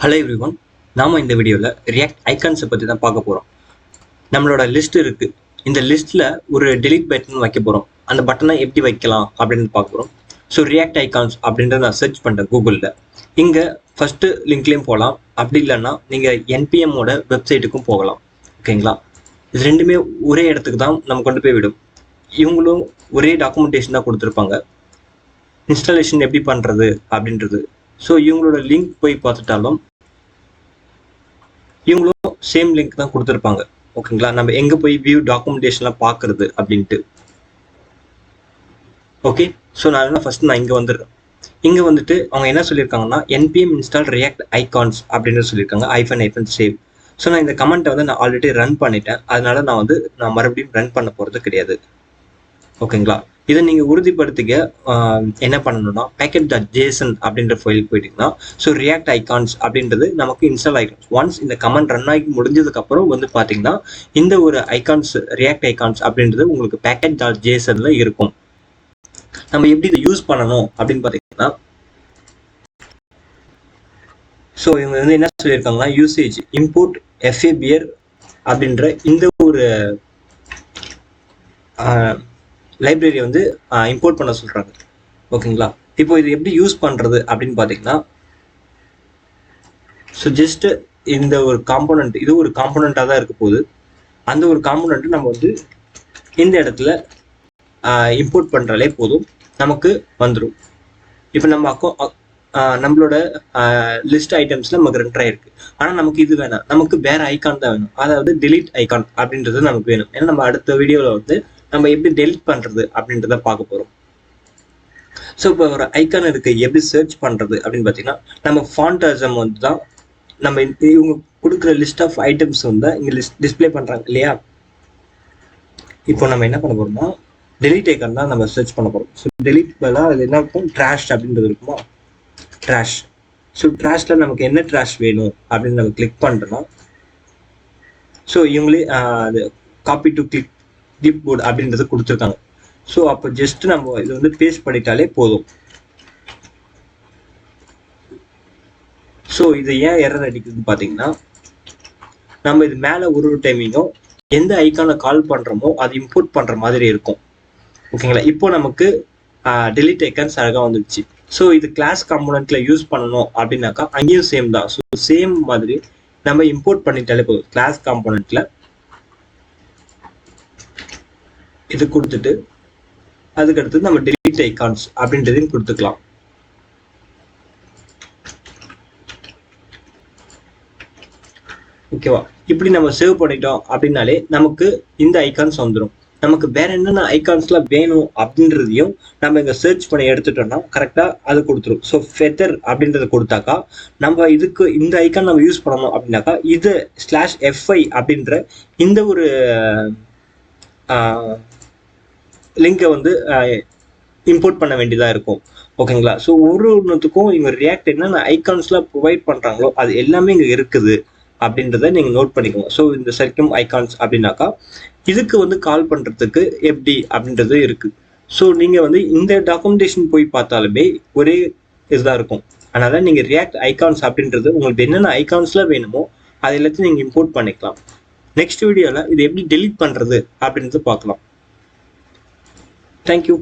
Hello everyone, நாம இந்த வீடியோவில் ரியாக்ட் ஐகான்ஸை பற்றி தான் பார்க்க போகிறோம். நம்மளோட லிஸ்ட் இருக்கு. இந்த லிஸ்ட்டில் ஒரு டெலிட் பட்டன் வைக்க போகிறோம். அந்த பட்டனை எப்படி வைக்கலாம் அப்படின்னு பார்க்க போகிறோம். ஸோ ரியாக்ட் ஐகான்ஸ் அப்படின்றத நான் சர்ச் பண்ணுறேன் கூகுளில். இங்கே ஃபஸ்ட்டு லிங்க்லேயும் போகலாம், அப்படி இல்லைன்னா நீங்கள் என்பிஎம்மோட வெப்சைட்டுக்கும் போகலாம். ஓகேங்களா? இது ரெண்டுமே ஒரே இடத்துக்கு தான் நம்ம கொண்டு போய் விடும். இவங்களும் ஒரே டாக்குமெண்டேஷன் தான் கொடுத்துருப்பாங்க, இன்ஸ்டாலேஷன் எப்படி பண்ணுறது அப்படின்றது. ஸோ இவங்களோட லிங்க் போய் பார்த்துட்டாலும் இவங்களும் சேம் லிங்க் தான் கொடுத்துருப்பாங்க. ஓகேங்களா? நம்ம எங்கே போய் வியூ டாக்குமெண்டேஷன்லாம் பார்க்குறது அப்படின்ட்டு. ஓகே, ஸோ நான் ஃபர்ஸ்ட் இங்கே வந்துடுறேன். இங்கே வந்துட்டு அவங்க என்ன சொல்லியிருக்காங்கன்னா என்பிஎம் இன்ஸ்டால் ரியாக்ட் ஐகான்ஸ் அப்படின்னு சொல்லியிருக்காங்க, -சேவ். ஸோ நான் இந்த கமெண்ட்டை வந்து நான் ஆல்ரெடி ரன் பண்ணிட்டேன், அதனால நான் மறுபடியும் ரன் பண்ண போகிறது கிடையாது. ஓகேங்களா? இதை நீங்கள் உறுதிப்படுத்திக்க என்ன பண்ணணும்னா package.json அப்படின்ற ஃபைலுக்கு போயிட்டீங்கன்னா ஸோ ரியாக்ட் ஐகான்ஸ் அப்படின்றது நமக்கு இன்ஸ்டால் ஆகிடும். ஒன்ஸ் இந்த கமெண்ட் ரன் ஆகி முடிஞ்சதுக்கப்புறம் வந்து பார்த்தீங்கன்னா இந்த ஒரு ஐகான்ஸ் ரியாக்ட் ஐகான்ஸ் அப்படின்றது உங்களுக்கு package.jsonல இருக்கும். நம்ம எப்படி இதை யூஸ் பண்ணணும் அப்படின்னு பார்த்தீங்கன்னா ஸோ இவங்க வந்து என்ன சொல்லியிருக்காங்கன்னா யூசேஜ் இம்போர்ட் FABR அப்படின்ற இந்த ஒரு லைப்ரரியை வந்து இம்போர்ட் பண்ண சொல்கிறாங்க. ஓகேங்களா? இப்போ இது எப்படி யூஸ் பண்ணுறது அப்படின்னு பார்த்தீங்கன்னா ஸோ ஜஸ்ட் இந்த ஒரு காம்போனன்ட், இது ஒரு காம்போனண்ட்டாக தான் இருக்க போகுது. அந்த ஒரு காம்போனண்ட்டு நம்ம வந்து இந்த இடத்துல இம்போர்ட் பண்ணுறாலே போதும், நமக்கு வந்துடும். இப்போ நம்மளோட லிஸ்ட் ஐட்டம்ஸில் நமக்கு ரெண்டரை இருக்குது. ஆனால் நமக்கு இது வேணாம், நமக்கு வேறு ஐக்கான் தான் வேணும். அதாவது டெலிட் ஐக்கான் அப்படின்றது நமக்கு வேணும். ஏன்னா நம்ம அடுத்த வீடியோவில் வந்து நம்ம எப்படி டெலிட் பண்ணுறது அப்படின்றத பார்க்க போகிறோம். ஸோ இப்போ ஒரு ஐக்கான் இருக்கு, எப்படி சர்ச் பண்ணுறது அப்படின்னு பார்த்தீங்கன்னா நம்ம ஃபாண்டசம் வந்து தான் நம்ம இவங்க கொடுக்குற லிஸ்ட் ஆஃப் ஐட்டம்ஸ் வந்து இங்கே டிஸ்பிளே பண்ணுறாங்க இல்லையா? இப்போ நம்ம என்ன பண்ண போகிறோம்னா டெலிட் ஐக்கான் தான் நம்ம சர்ச் பண்ண போகிறோம். ஸோ டெலிட் பண்ணால் அது என்ன இருக்கும், ட்ராஷ் அப்படின்றது இருக்குமா, ட்ராஷ். ஸோ ட்ராஷில் நமக்கு என்ன ட்ராஷ் வேணும் அப்படின்னு நம்ம கிளிக் பண்ணுறோம்னா ஸோ இவங்களே அது காப்பி டு கிளிப் போர்டு அப்படின்றது கொடுத்துருக்காங்க. ஸோ அப்போ ஜஸ்ட் நம்ம இது வந்து பேஸ்ட் பண்ணிட்டாலே போதும். ஸோ இது ஏன் எரர் அடிக்குதுன்னு பார்த்தீங்கன்னா நம்ம இது மேலே ஒரு டைமிங்கும் எந்த ஐக்கானை கால் பண்ணுறோமோ அது இம்போர்ட் பண்ணுற மாதிரி இருக்கும். ஓகேங்களா? இப்போ நமக்கு டெலிட் ஐக்கான்ஸ் அழகாக வந்துடுச்சு. ஸோ இது கிளாஸ் காம்போனன்ட்ல யூஸ் பண்ணணும் அப்படின்னாக்கா அங்கேயும் சேம் தான். ஸோ சேம் மாதிரி நம்ம இம்போர்ட் பண்ணிட்டாலே போதும். கிளாஸ் காம்போனன்ட்ல இது கொடுத்துட்டு அதுக்கடுத்து நம்ம டெலிட் ஐகான்ஸ் அப்படின்றதையும் கொடுத்துக்கலாம். ஓகேவா? இப்படி நம்ம சேவ் பண்ணிட்டோம் அப்படின்னாலே நமக்கு இந்த ஐகான்ஸ் வந்துடும். நமக்கு வேற என்னென்ன ஐகான்ஸ்லாம் வேணும் அப்படின்றதையும் நம்ம இங்கே சர்ச் பண்ணி எடுத்துட்டோம்னா கரெக்டாக அது கொடுத்துரும். ஸோ ஃபெதர் அப்படின்றத கொடுத்தாக்கா நம்ம இதுக்கு இந்த ஐக்கான் நம்ம யூஸ் பண்ணணும் அப்படின்னாக்கா இது /FI அப்படின்ற இந்த ஒரு லிங்கை வந்து இம்போர்ட் பண்ண வேண்டியதாக இருக்கும். ஓகேங்களா? ஸோ ஒன்றுத்துக்கும் இவங்க ரியாக்ட் என்னென்ன ஐகான்ஸ்லாம் ப்ரொவைட் பண்ணுறாங்களோ அது எல்லாமே இங்கே இருக்குது அப்படின்றத நீங்கள் நோட் பண்ணிக்கோங்க. ஸோ இந்த சர்க்கம் ஐகான்ஸ் அப்படின்னாக்கா இதுக்கு வந்து கால் பண்ணுறதுக்கு எப்படி அப்படின்றது இருக்குது. ஸோ நீங்கள் வந்து இந்த டாக்குமெண்டேஷன் போய் பார்த்தாலுமே ஒரே இதுதான் இருக்கும். அதனால் நீங்கள் ரியாக்ட் ஐகான்ஸ் அப்படின்றது உங்களுக்கு என்னென்ன ஐகான்ஸ்லாம் வேணுமோ அது எல்லாத்தையும் நீங்கள் இம்போர்ட் பண்ணிக்கலாம். நெக்ஸ்ட் வீடியோவில் இது எப்படி டெலிட் பண்ணுறது அப்படின்றது பார்க்கலாம். Thank you.